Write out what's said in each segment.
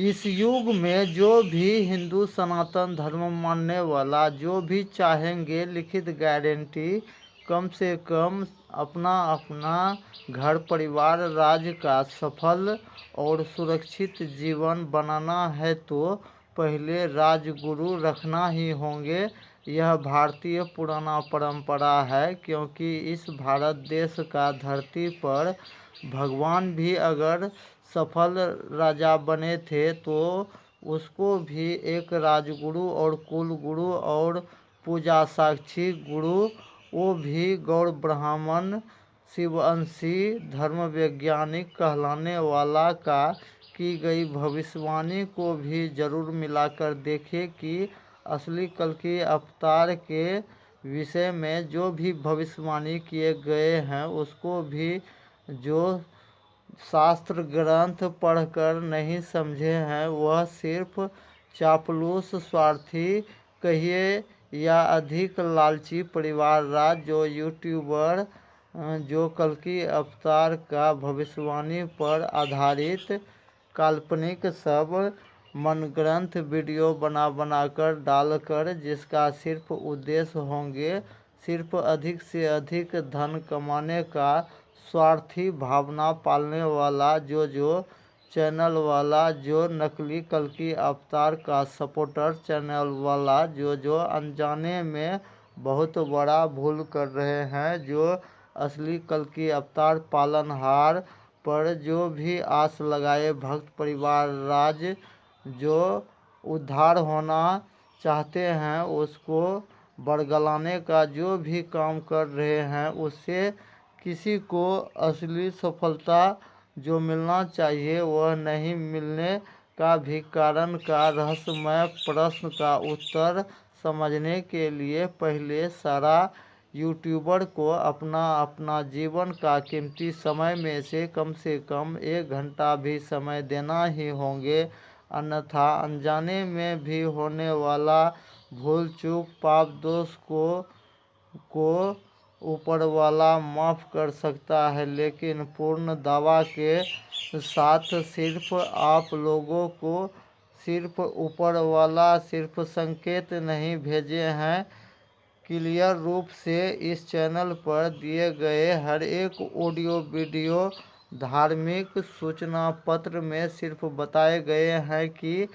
इस युग में जो भी हिंदू सनातन धर्म मानने वाला जो भी चाहेंगे लिखित गारंटी कम से कम अपना अपना घर परिवार राज्य का सफल और सुरक्षित जीवन बनाना है तो पहले राजगुरु रखना ही होंगे। यह भारतीय पुराना परंपरा है, क्योंकि इस भारत देश का धरती पर भगवान भी अगर सफल राजा बने थे तो उसको भी एक राजगुरु और कुल गुरु और पूजा साक्षी गुरु, वो भी गौड़ ब्राह्मण शिवअंशी धर्म वैज्ञानिक कहलाने वाला का की गई भविष्यवाणी को भी जरूर मिलाकर देखें कि असली कल्कि अवतार के विषय में जो भी भविष्यवाणी किए गए हैं उसको भी जो शास्त्र ग्रंथ पढ़कर नहीं समझे हैं वह सिर्फ चापलूस स्वार्थी कहिए या अधिक लालची परिवार राज जो यूट्यूबर जो कल्कि अवतार का भविष्यवाणी पर आधारित काल्पनिक सब मनगढ़ंत वीडियो बनाकर डालकर जिसका सिर्फ उद्देश्य होंगे सिर्फ अधिक से अधिक धन कमाने का स्वार्थी भावना पालने वाला जो चैनल वाला, जो नकली कल्कि अवतार का सपोर्टर चैनल वाला जो अनजाने में बहुत बड़ा भूल कर रहे हैं। जो असली कल्कि अवतार पालनहार पर जो भी आस लगाए भक्त परिवार राज जो उद्धार होना चाहते हैं उसको बरगलाने का जो भी काम कर रहे हैं उससे किसी को असली सफलता जो मिलना चाहिए वह नहीं मिलने का भी कारण का रहस्यमय प्रश्न का उत्तर समझने के लिए पहले सारा यूट्यूबर को अपना अपना जीवन का कीमती समय में से कम 1 घंटा भी समय देना ही होंगे, अन्यथा अनजाने में भी होने वाला भूल चूक पाप दोष को ऊपर वाला माफ़ कर सकता है, लेकिन पूर्ण दावा के साथ सिर्फ आप लोगों को सिर्फ ऊपर वाला सिर्फ संकेत नहीं भेजे हैं। क्लियर रूप से इस चैनल पर दिए गए हर एक ऑडियो वीडियो धार्मिक सूचना पत्र में सिर्फ बताए गए हैं कि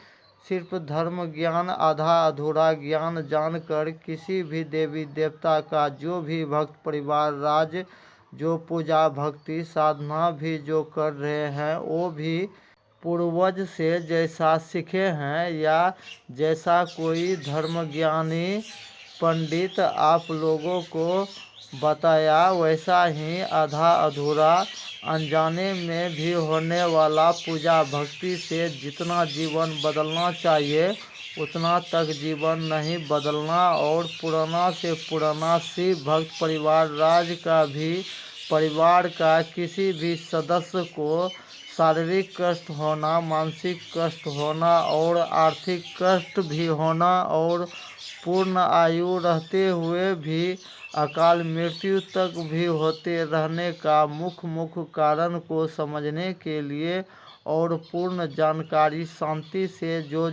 सिर्फ धर्म ज्ञान आधा अधूरा ज्ञान जानकर किसी भी देवी देवता का जो भी भक्त परिवार राज जो पूजा भक्ति साधना भी जो कर रहे हैं वो भी पूर्वज से जैसा सीखे हैं या जैसा कोई धर्मज्ञानी पंडित आप लोगों को बताया वैसा ही आधा अधूरा अनजाने में भी होने वाला पूजा भक्ति से जितना जीवन बदलना चाहिए उतना तक जीवन नहीं बदलना और पुराना से पुराना शिव भक्त परिवार राज का भी परिवार का किसी भी सदस्य को शारीरिक कष्ट होना, मानसिक कष्ट होना और आर्थिक कष्ट भी होना और पूर्ण आयु रहते हुए भी अकाल मृत्यु तक भी होते रहने का मुख्य कारण को समझने के लिए और पूर्ण जानकारी शांति से जो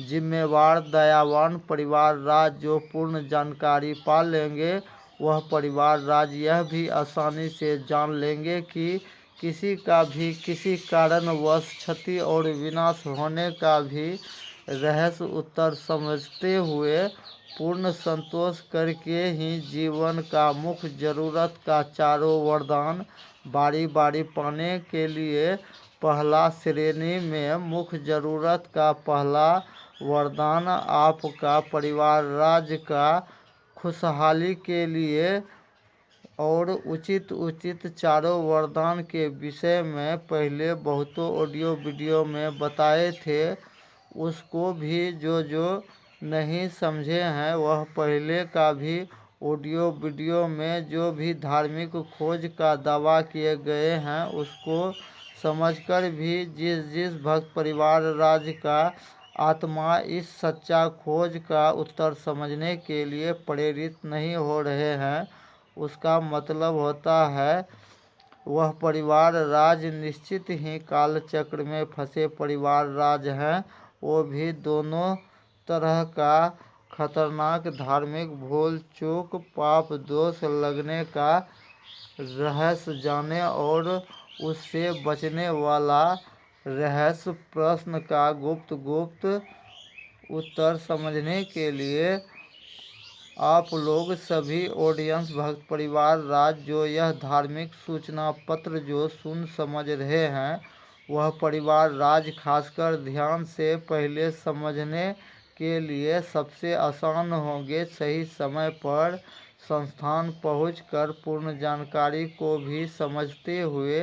जिम्मेवार दयावान परिवार राज जो पूर्ण जानकारी पा लेंगे वह परिवार राज यह भी आसानी से जान लेंगे कि किसी का भी किसी कारणवश क्षति और विनाश होने का भी रहस्य उत्तर समझते हुए पूर्ण संतोष करके ही जीवन का मुख्य जरूरत का चारों वरदान बारी बारी पाने के लिए पहला श्रेणी में मुख्य जरूरत का पहला वरदान आपका परिवार राज्य का खुशहाली के लिए और उचित चारों वरदान के विषय में पहले बहुतों ऑडियो वीडियो में बताए थे। उसको भी जो नहीं समझे हैं वह पहले का भी ऑडियो वीडियो में जो भी धार्मिक खोज का दावा किए गए हैं उसको समझकर भी जिस भक्त परिवार राज्य का आत्मा इस सच्चा खोज का उत्तर समझने के लिए प्रेरित नहीं हो रहे हैं उसका मतलब होता है वह परिवार राज निश्चित ही कालचक्र में फंसे परिवार राज हैं। वो भी दोनों तरह का खतरनाक धार्मिक भूल चूक पाप दोष लगने का रहस्य जाने और उससे बचने वाला रहस्य प्रश्न का गुप्त उत्तर समझने के लिए आप लोग सभी ऑडियंस भक्त परिवार राज जो यह धार्मिक सूचना पत्र जो सुन समझ रहे हैं वह परिवार राज खासकर ध्यान से पहले समझने के लिए सबसे आसान होंगे। सही समय पर संस्थान पहुंचकर पूर्ण जानकारी को भी समझते हुए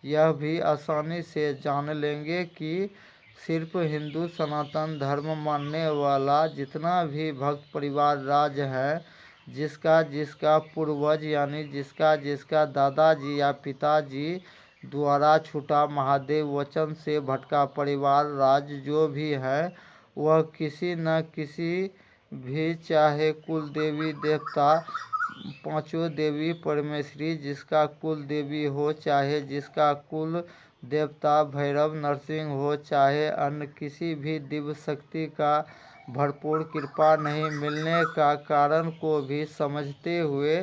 यह भी आसानी से जान लेंगे कि सिर्फ हिंदू सनातन धर्म मानने वाला जितना भी भक्त परिवार राज है, जिसका पूर्वज यानी जिसका दादाजी या पिताजी द्वारा छूटा महादेव वचन से भटका परिवार राज जो भी है वह किसी न किसी भी चाहे कुल देवी देवता पांचों देवी परमेश्वरी जिसका कुल देवी हो चाहे जिसका कुल देवता भैरव नरसिंह हो चाहे अन्य किसी भी दिव्य शक्ति का भरपूर कृपा नहीं मिलने का कारण को भी समझते हुए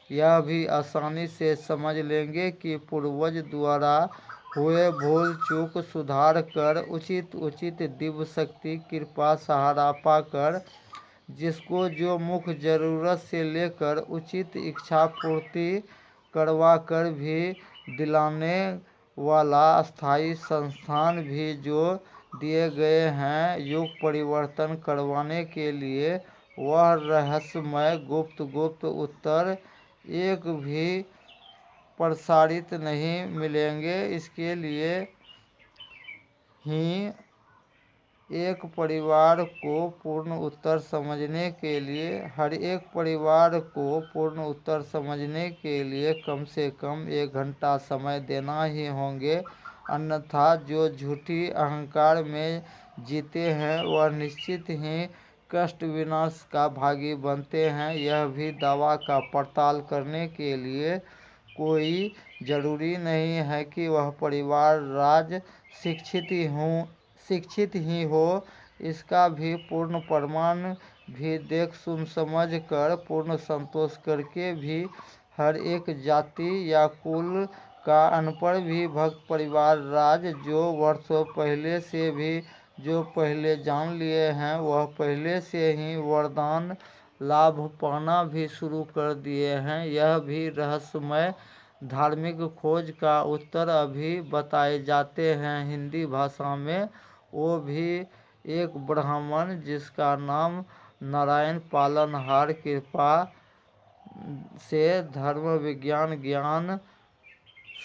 यह भी आसानी से समझ लेंगे कि पूर्वज द्वारा हुए भूल चूक सुधार कर उचित दिव्य शक्ति कृपा सहारा पाकर जिसको जो मुख्य जरूरत से लेकर उचित इच्छा पूर्ति करवा कर भी दिलाने वाला स्थायी संस्थान भी जो दिए गए हैं युग परिवर्तन करवाने के लिए वह रहस्यमय गुप्त उत्तर एक भी प्रसारित नहीं मिलेंगे। इसके लिए ही एक परिवार को पूर्ण उत्तर समझने के लिए हर एक परिवार को पूर्ण उत्तर समझने के लिए कम से कम 1 घंटा समय देना ही होंगे, अन्यथा जो झूठी अहंकार में जीते हैं वह निश्चित ही कष्ट विनाश का भागी बनते हैं। यह भी दावा का पड़ताल करने के लिए कोई जरूरी नहीं है कि वह परिवार राज शिक्षित ही हो, इसका भी पूर्ण प्रमाण भी देख सुन समझ कर पूर्ण संतोष करके भी हर एक जाति या कुल का अनपढ़ भी भक्त परिवार राज जो वर्षों पहले से भी जो पहले जान लिए हैं वह पहले से ही वरदान लाभ पाना भी शुरू कर दिए हैं। यह भी रहस्यमय धार्मिक खोज का उत्तर अभी बताए जाते हैं हिंदी भाषा में। वो भी एक ब्राह्मण जिसका नाम नारायण पालनहार कृपा से धर्म विज्ञान ज्ञान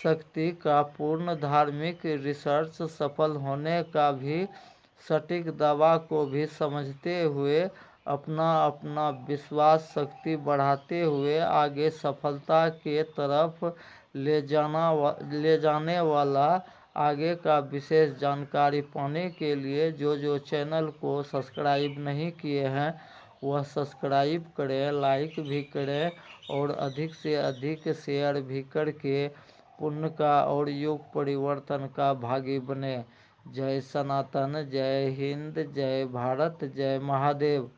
शक्ति का पूर्ण धार्मिक रिसर्च सफल होने का भी सटीक दावा को भी समझते हुए अपना विश्वास शक्ति बढ़ाते हुए आगे सफलता के तरफ ले जाने वाला आगे का विशेष जानकारी पाने के लिए जो चैनल को सब्सक्राइब नहीं किए हैं वह सब्सक्राइब करें, लाइक भी करें और अधिक से अधिक शेयर भी करके पुण्य का और युग परिवर्तन का भागी बने। जय सनातन, जय हिंद, जय भारत, जय महादेव।